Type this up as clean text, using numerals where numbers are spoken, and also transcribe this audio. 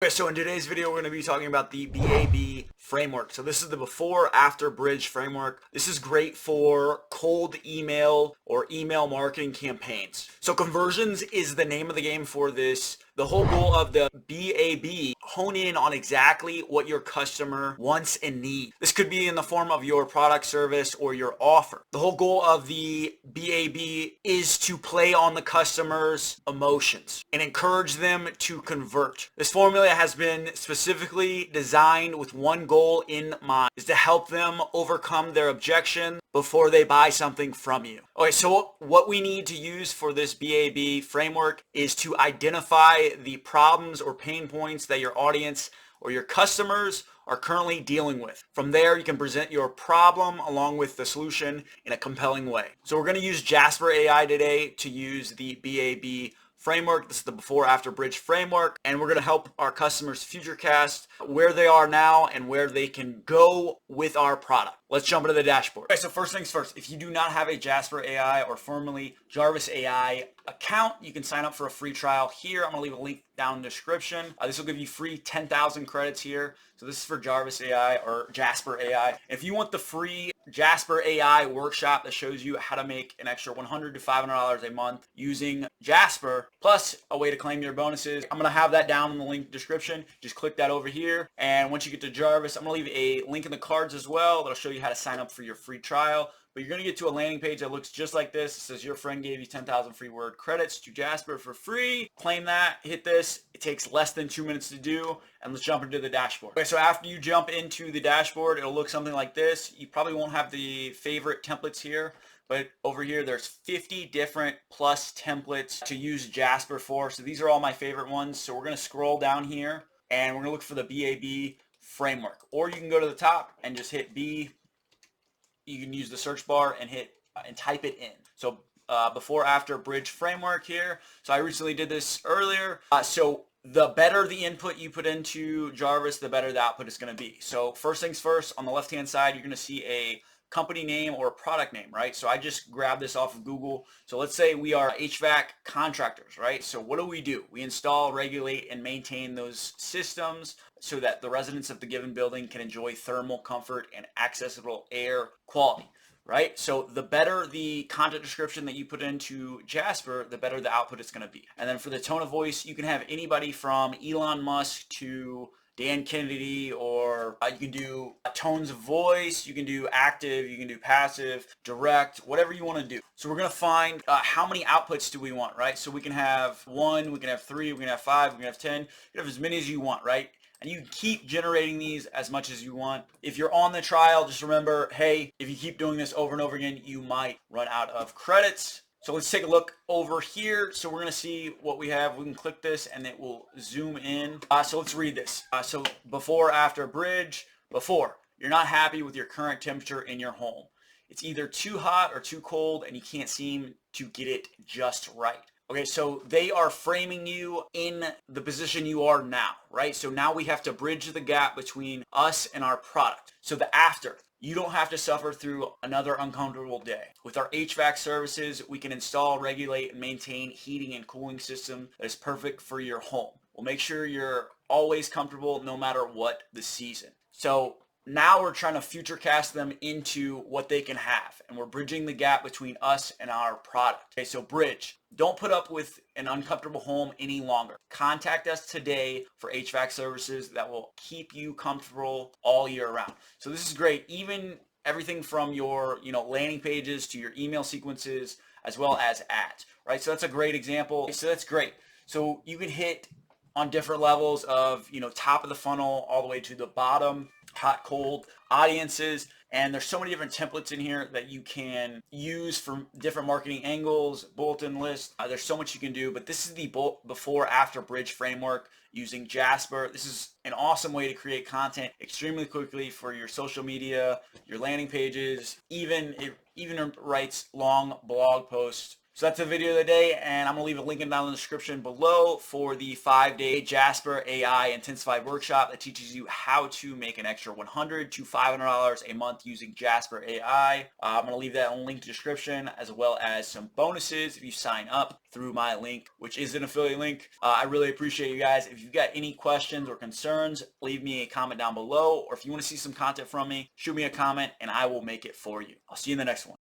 Okay, so in today's video, we're going to be talking about the BAB framework. So this is the before after bridge framework. This is great for cold email or email marketing campaigns. So conversions is the name of the game for this. The whole goal of the BAB, hone in on exactly what your customer wants and needs. This could be in the form of your product, service, or your offer. The whole goal of the BAB is to play on the customer's emotions and encourage them to convert. This formula has been specifically designed with one goal in mind, is to help them overcome their objection before they buy something from you. Okay, so what we need to use for this BAB framework is to identify the problems or pain points that your audience or your customers are currently dealing with. From there, you can present your problem along with the solution in a compelling way. So we're going to use Jasper.ai today to use the BAB framework. This is the before after bridge framework, and we're going to help our customers futurecast where they are now and where they can go with our product. Let's jump into the dashboard. Okay, so first things first, if you do not have a Jasper.ai or formerly Jarvis.ai account, you can sign up for a free trial here. I'm going to leave a link down in the description. This will give you free 10,000 credits here. So this is for Jarvis.ai or Jasper.ai. If you want the free Jasper.ai workshop that shows you how to make an extra $100 to $500 a month using Jasper, plus a way to claim your bonuses, I'm going to have that down in the link description. Just click that over here. And once you get to Jarvis, I'm going to leave a link in the cards as well that'll show you how to sign up for your free trial. But you're going to get to a landing page that looks just like this. It says your friend gave you 10,000 free word credits to Jasper for free. Claim that, hit this. It takes less than 2 minutes to do. And let's jump into the dashboard. Okay, so after you jump into the dashboard, it'll look something like this. You probably won't have the favorite templates here, but over here there's 50 different plus templates to use Jasper for. So these are all my favorite ones. So we're going to scroll down here and we're going to look for the BAB framework. Or you can go to the top and just hit B. You can use the search bar and hit and type it in. So before after bridge framework here. So I recently did this earlier. So the better the input you put into Jarvis, the better the output is going to be. So first things first, on the left hand side, you're going to see a company name or a product name, right? So I just grabbed this off of Google. So let's say we are HVAC contractors, right? So what do? We install, regulate, and maintain those systems so that the residents of the given building can enjoy thermal comfort and accessible air quality, right? So the better the content description that you put into Jasper, the better the output it's going to be. And then for the tone of voice, you can have anybody from Elon Musk to Dan Kennedy, or you can do tones of voice, you can do active, you can do passive, direct, whatever you want to do. So we're going to find how many outputs do we want, right? So we can have 1, we can have 3, we can have 5, we can have 10, you can have as many as you want, right? And you can keep generating these as much as you want. If you're on the trial, just remember, hey, if you keep doing this over and over again, you might run out of credits. So let's take a look over here. So we're going to see what we have. We can click this and it will zoom in. So let's read this. So before, after bridge, before, you're not happy with your current temperature in your home. It's either too hot or too cold and you can't seem to get it just right. Okay, so they are framing you in the position you are now, right? So now we have to bridge the gap between us and our product. So the after. You don't have to suffer through another uncomfortable day. With our HVAC services, we can install, regulate, and maintain heating and cooling system that is perfect for your home. We'll make sure you're always comfortable no matter what the season. So now we're trying to futurecast them into what they can have, and we're bridging the gap between us and our product. Okay, so bridge. Don't put up with an uncomfortable home any longer. Contact us today for HVAC services that will keep you comfortable all year round. So this is great. Even everything from your, landing pages to your email sequences, as well as ads, right? So that's a great example. So that's great. So you can hit on different levels of, top of the funnel all the way to the bottom, hot, cold audiences. And there's so many different templates in here that you can use for different marketing angles, bulletin lists. There's so much you can do, but this is the before after bridge framework using Jasper. This is an awesome way to create content extremely quickly for your social media, your landing pages, even it writes long blog posts. So that's the video of the day, and I'm going to leave a link down in the description below for the 5-day Jasper.ai Intensified workshop that teaches you how to make an extra $100 to $500 a month using Jasper.ai. I'm going to leave that in the link description, as well as some bonuses if you sign up through my link, which is an affiliate link. I really appreciate you guys. If you've got any questions or concerns, leave me a comment down below, or if you want to see some content from me, shoot me a comment and I will make it for you. I'll see you in the next one.